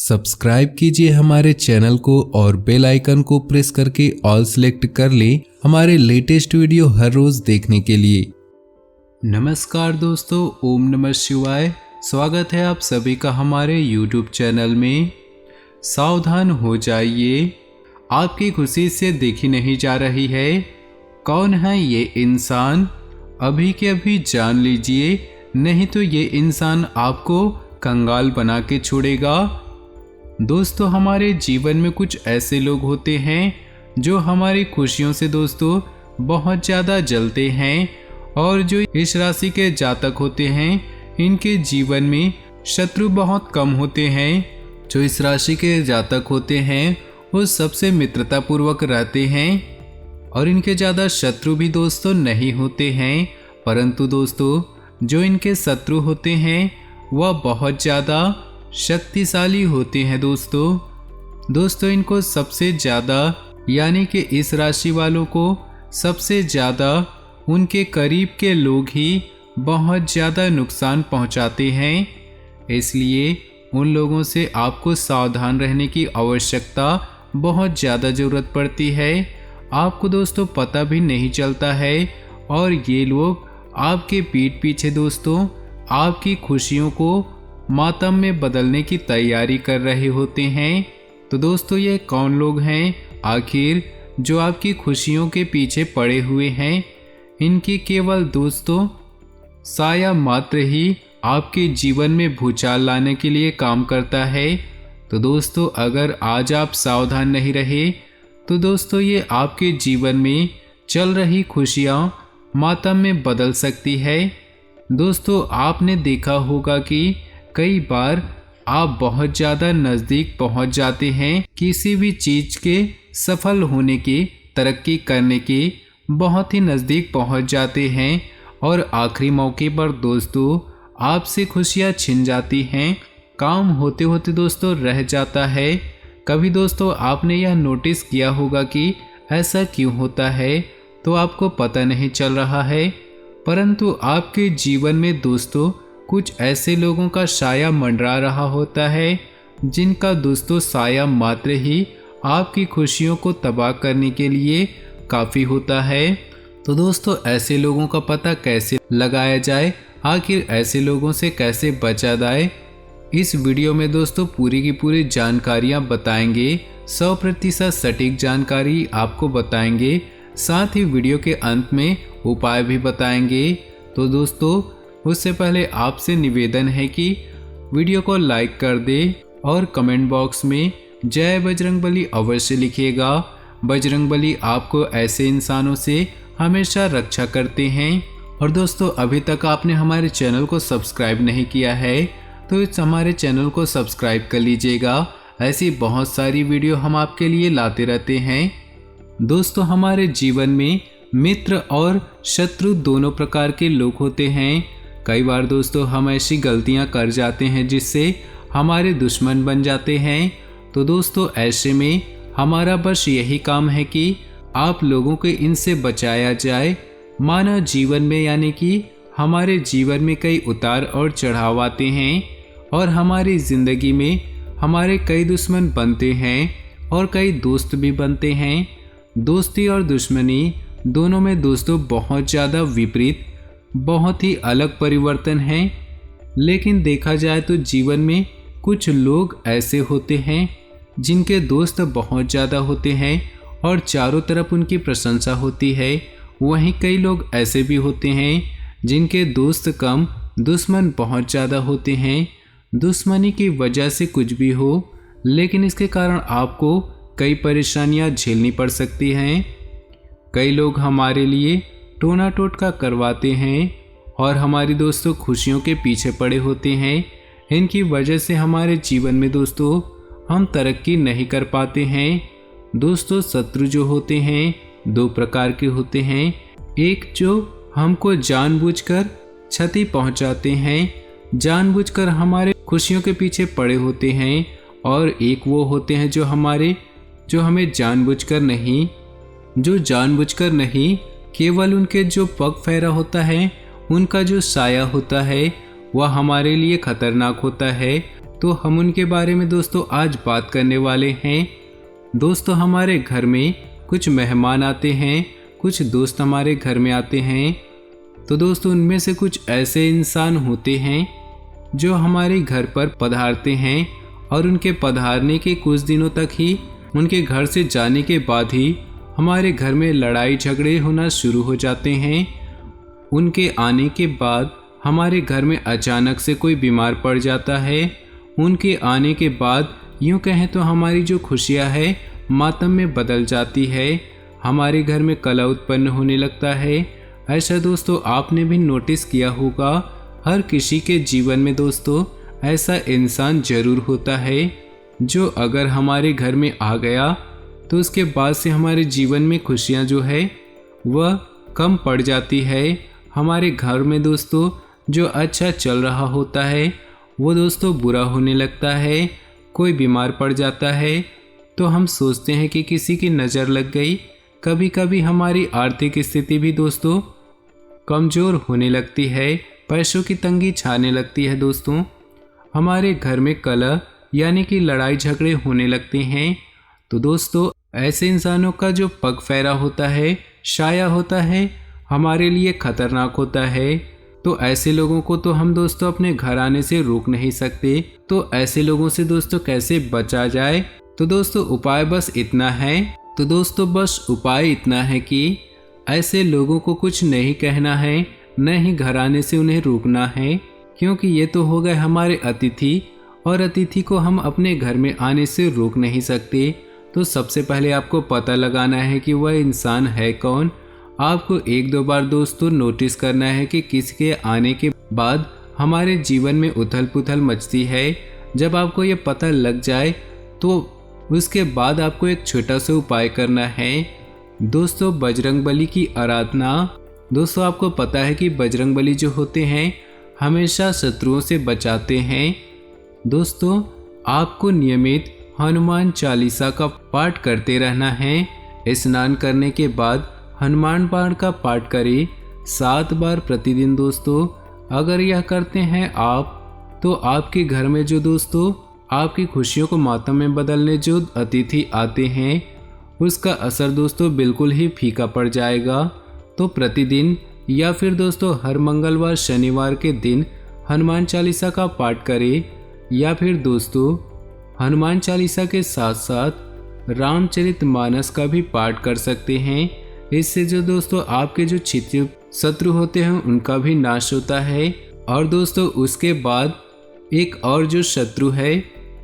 Subscribe कीजिए हमारे channel को और बेल आइकन को प्रेस करके ऑल सेलेक्ट कर लें हमारे लेटेस्ट वीडियो हर रोज देखने के लिए। नमस्कार दोस्तों, ओम नमः शिवाय। स्वागत है आप सभी का हमारे YouTube चैनल में। सावधान हो जाइए, आपकी खुशी से देखी नहीं जा रही है। कौन है ये इंसान, अभी के अभी जान लीजिए, नहीं तो ये इंसान आपको कंगाल बना के छोड़ेगा। दोस्तों, हमारे जीवन में कुछ ऐसे लोग होते हैं जो हमारी खुशियों से दोस्तों बहुत ज़्यादा जलते हैं, और जो इस राशि के जातक होते हैं इनके जीवन में शत्रु बहुत कम होते हैं। जो इस राशि के जातक होते हैं वो सबसे मित्रतापूर्वक रहते हैं और इनके ज़्यादा शत्रु भी दोस्तों नहीं होते हैं। परंतु दोस्तों, जो इनके शत्रु होते हैं वह बहुत ज़्यादा शक्तिशाली होते हैं। दोस्तों इनको सबसे ज़्यादा, यानी कि इस राशि वालों को सबसे ज़्यादा उनके करीब के लोग ही बहुत ज़्यादा नुकसान पहुंचाते हैं। इसलिए उन लोगों से आपको सावधान रहने की आवश्यकता बहुत ज़्यादा ज़रूरत पड़ती है। आपको दोस्तों पता भी नहीं चलता है और ये लोग आपके पीठ पीछे दोस्तों आपकी खुशियों को मातम में बदलने की तैयारी कर रहे होते हैं। तो दोस्तों, ये कौन लोग हैं आखिर जो आपकी खुशियों के पीछे पड़े हुए हैं? इनकी केवल दोस्तों साया मात्र ही आपके जीवन में भूचाल लाने के लिए काम करता है। तो दोस्तों, अगर आज आप सावधान नहीं रहे तो दोस्तों ये आपके जीवन में चल रही खुशियाँ मातम में बदल सकती है। दोस्तों, आपने देखा होगा कि कई बार आप बहुत ज़्यादा नज़दीक पहुंच जाते हैं किसी भी चीज़ के सफल होने के, तरक्की करने के बहुत ही नज़दीक पहुंच जाते हैं और आखिरी मौके पर दोस्तों आपसे खुशियां छिन जाती हैं। काम होते होते दोस्तों रह जाता है। कभी दोस्तों आपने यह नोटिस किया होगा कि ऐसा क्यों होता है, तो आपको पता नहीं चल रहा है। परंतु आपके जीवन में दोस्तों कुछ ऐसे लोगों का साया मंडरा रहा होता है जिनका दोस्तों साया मात्र ही आपकी खुशियों को तबाह करने के लिए काफ़ी होता है। तो दोस्तों, ऐसे लोगों का पता कैसे लगाया जाए, आखिर ऐसे लोगों से कैसे बचा जाए, इस वीडियो में दोस्तों पूरी की पूरी जानकारियाँ बताएंगे। 100% सटीक जानकारी आपको बताएंगे, साथ ही वीडियो के अंत में उपाय भी बताएंगे। तो दोस्तों, उससे पहले आपसे निवेदन है कि वीडियो को लाइक कर दे और कमेंट बॉक्स में जय बजरंगबली अवश्य लिखिएगा। बजरंगबली आपको ऐसे इंसानों से हमेशा रक्षा करते हैं। और दोस्तों, अभी तक आपने हमारे चैनल को सब्सक्राइब नहीं किया है तो इस हमारे चैनल को सब्सक्राइब कर लीजिएगा। ऐसी बहुत सारी वीडियो हम आपके लिए लाते रहते हैं। दोस्तों, हमारे जीवन में मित्र और शत्रु दोनों प्रकार के लोग होते हैं। कई बार दोस्तों हम ऐसी गलतियां कर जाते हैं जिससे हमारे दुश्मन बन जाते हैं। तो दोस्तों, ऐसे में हमारा बस यही काम है कि आप लोगों को इनसे बचाया जाए। मानव जीवन में, यानी कि हमारे जीवन में कई उतार और चढ़ाव आते हैं और हमारी ज़िंदगी में हमारे कई दुश्मन बनते हैं और कई दोस्त भी बनते हैं। दोस्ती और दुश्मनी दोनों में दोस्तों बहुत ज़्यादा विपरीत, बहुत ही अलग परिवर्तन है। लेकिन देखा जाए तो जीवन में कुछ लोग ऐसे होते हैं जिनके दोस्त बहुत ज़्यादा होते हैं और चारों तरफ उनकी प्रशंसा होती है। वहीं कई लोग ऐसे भी होते हैं जिनके दोस्त कम, दुश्मन बहुत ज़्यादा होते हैं। दुश्मनी की वजह से कुछ भी हो, लेकिन इसके कारण आपको कई परेशानियां झेलनी पड़ सकती हैं। कई लोग हमारे लिए टोना टोटका करवाते हैं और हमारी दोस्तों खुशियों के पीछे पड़े होते हैं। इनकी वजह से हमारे जीवन में दोस्तों हम तरक्की नहीं कर पाते हैं। दोस्तों, शत्रु जो होते हैं दो प्रकार के होते हैं। एक जो हमको जानबूझकर क्षति पहुंचाते हैं, जानबूझकर हमारे खुशियों के पीछे पड़े होते हैं, और एक वो होते हैं जो हमें जानबूझकर नहीं, केवल उनके जो पग फेरा होता है, उनका जो साया होता है वह हमारे लिए खतरनाक होता है। तो हम उनके बारे में दोस्तों आज बात करने वाले हैं। दोस्तों हमारे घर में कुछ मेहमान आते हैं, कुछ दोस्त हमारे घर में आते हैं। तो दोस्तों उनमें से कुछ ऐसे इंसान होते हैं जो हमारे घर पर पधारते हैं और उनके पधारने के कुछ दिनों तक ही, उनके घर से जाने के बाद ही हमारे घर में लड़ाई झगड़े होना शुरू हो जाते हैं। उनके आने के बाद हमारे घर में अचानक से कोई बीमार पड़ जाता है। उनके आने के बाद यूँ कहें तो हमारी जो खुशियाँ है मातम में बदल जाती है। हमारे घर में कलह उत्पन्न होने लगता है। ऐसा दोस्तों आपने भी नोटिस किया होगा। हर किसी के जीवन में दोस्तों ऐसा इंसान जरूर होता है जो अगर हमारे घर में आ गया तो उसके बाद से हमारे जीवन में खुशियाँ जो है वह कम पड़ जाती है। हमारे घर में दोस्तों जो अच्छा चल रहा होता है वो दोस्तों बुरा होने लगता है। कोई बीमार पड़ जाता है तो हम सोचते हैं कि किसी की नज़र लग गई। कभी कभी हमारी आर्थिक स्थिति भी दोस्तों कमज़ोर होने लगती है, पैसों की तंगी छाने लगती है। दोस्तों हमारे घर में कलह यानी कि लड़ाई झगड़े होने लगते हैं। तो दोस्तों ऐसे इंसानों का जो पग फेरा होता है, शाया होता है, हमारे लिए खतरनाक होता है। तो ऐसे लोगों को तो हम दोस्तों अपने घर आने से रोक नहीं सकते। तो ऐसे लोगों से दोस्तों कैसे बचा जाए? तो दोस्तों उपाय बस इतना है कि ऐसे लोगों को कुछ नहीं कहना है, न ही घर आने से उन्हें रोकना है, क्योंकि ये तो हो गए हमारे अतिथि और अतिथि को हम अपने घर में आने से रोक नहीं सकते। तो सबसे पहले आपको पता लगाना है कि वह इंसान है कौन। आपको एक दो बार दोस्तों नोटिस करना है कि किसके आने के बाद हमारे जीवन में उथल पुथल मचती है। जब आपको ये पता लग जाए तो उसके बाद आपको एक छोटा सा उपाय करना है दोस्तों, बजरंगबली की आराधना। दोस्तों आपको पता है कि बजरंगबली जो होते हैं हमेशा शत्रुओं से बचाते हैं। दोस्तों आपको नियमित हनुमान चालीसा का पाठ करते रहना है। स्नान करने के बाद हनुमान पाठ का पाठ करें 7 बार प्रतिदिन। दोस्तों अगर यह करते हैं आप तो आपके घर में जो दोस्तों आपकी खुशियों को मातम में बदलने जो अतिथि आते हैं उसका असर दोस्तों बिल्कुल ही फीका पड़ जाएगा। तो प्रतिदिन या फिर दोस्तों हर मंगलवार शनिवार के दिन हनुमान चालीसा का पाठ करें, या फिर दोस्तों हनुमान चालीसा के साथ साथ रामचरितमानस का भी पाठ कर सकते हैं। इससे जो दोस्तों आपके जो छित्र शत्रु होते हैं उनका भी नाश होता है। और दोस्तों उसके बाद एक और जो शत्रु है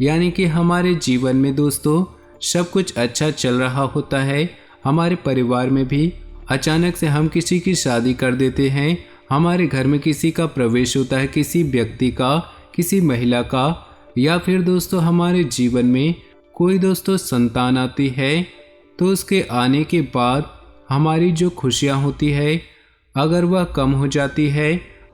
यानी कि हमारे जीवन में दोस्तों सब कुछ अच्छा चल रहा होता है, हमारे परिवार में भी अचानक से हम किसी की शादी कर देते हैं, हमारे घर में किसी का प्रवेश होता है, किसी व्यक्ति का, किसी महिला का, या फिर दोस्तों हमारे जीवन में कोई दोस्तों संतान आती है, तो उसके आने के बाद हमारी जो खुशियाँ होती है अगर वह कम हो जाती है,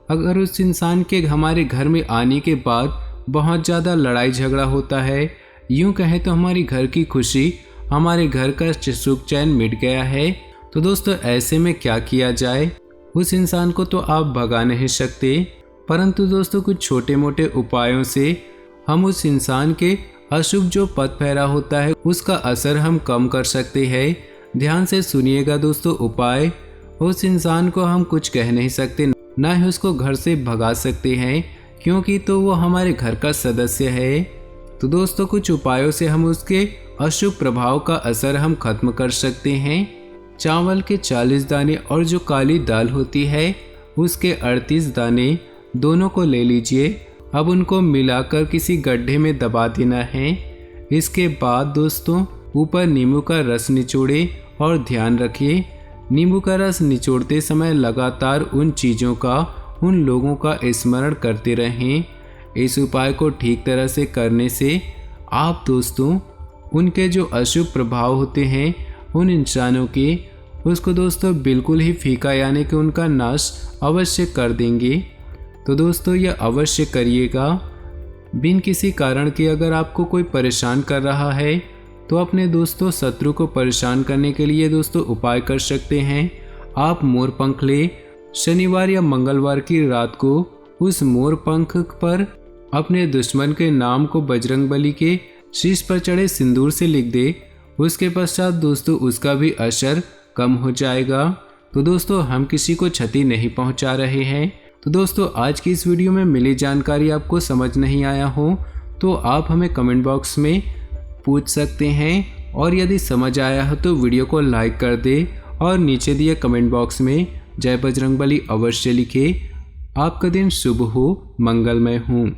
अगर उस इंसान के हमारे घर में आने के बाद बहुत ज़्यादा लड़ाई झगड़ा होता है, यूँ कहें तो हमारी घर की खुशी, हमारे घर का सुख चैन मिट गया है, तो दोस्तों ऐसे में क्या किया जाए? उस इंसान को तो आप भगा नहीं सकते, परंतु दोस्तों कुछ छोटे मोटे उपायों से हम उस इंसान के अशुभ जो पद फेरा होता है उसका असर हम कम कर सकते हैं। ध्यान से सुनिएगा दोस्तों उपाय। उस इंसान को हम कुछ कह नहीं सकते, ना ही उसको घर से भगा सकते हैं, क्योंकि तो वो हमारे घर का सदस्य है। तो दोस्तों कुछ उपायों से हम उसके अशुभ प्रभाव का असर हम खत्म कर सकते हैं। चावल के 40 दाने और जो काली दाल होती है उसके 38 दाने दोनों को ले लीजिए। अब उनको मिलाकर किसी गड्ढे में दबा देना है। इसके बाद दोस्तों ऊपर नींबू का रस निचोड़े और ध्यान रखिए नींबू का रस निचोड़ते समय लगातार उन चीज़ों का, उन लोगों का स्मरण करते रहें। इस उपाय को ठीक तरह से करने से आप दोस्तों उनके जो अशुभ प्रभाव होते हैं उन इंसानों के, उसको दोस्तों बिल्कुल ही फीका यानी कि उनका नाश अवश्य कर देंगे। तो दोस्तों यह अवश्य करिएगा। बिन किसी कारण के अगर आपको कोई परेशान कर रहा है तो अपने दोस्तों शत्रु को परेशान करने के लिए दोस्तों उपाय कर सकते हैं। आप मोर पंख ले, शनिवार या मंगलवार की रात को उस मोर पंख पर अपने दुश्मन के नाम को बजरंगबली के शीश पर चढ़े सिंदूर से लिख दे। उसके पश्चात दोस्तों उसका भी असर कम हो जाएगा। तो दोस्तों हम किसी को क्षति नहीं पहुंचा रहे हैं। तो दोस्तों आज की इस वीडियो में मिली जानकारी आपको समझ नहीं आया हो तो आप हमें कमेंट बॉक्स में पूछ सकते हैं, और यदि समझ आया हो तो वीडियो को लाइक कर दे और नीचे दिए कमेंट बॉक्स में जय बजरंगबली अवश्य लिखे। आपका दिन शुभ हो, मंगलमय हो।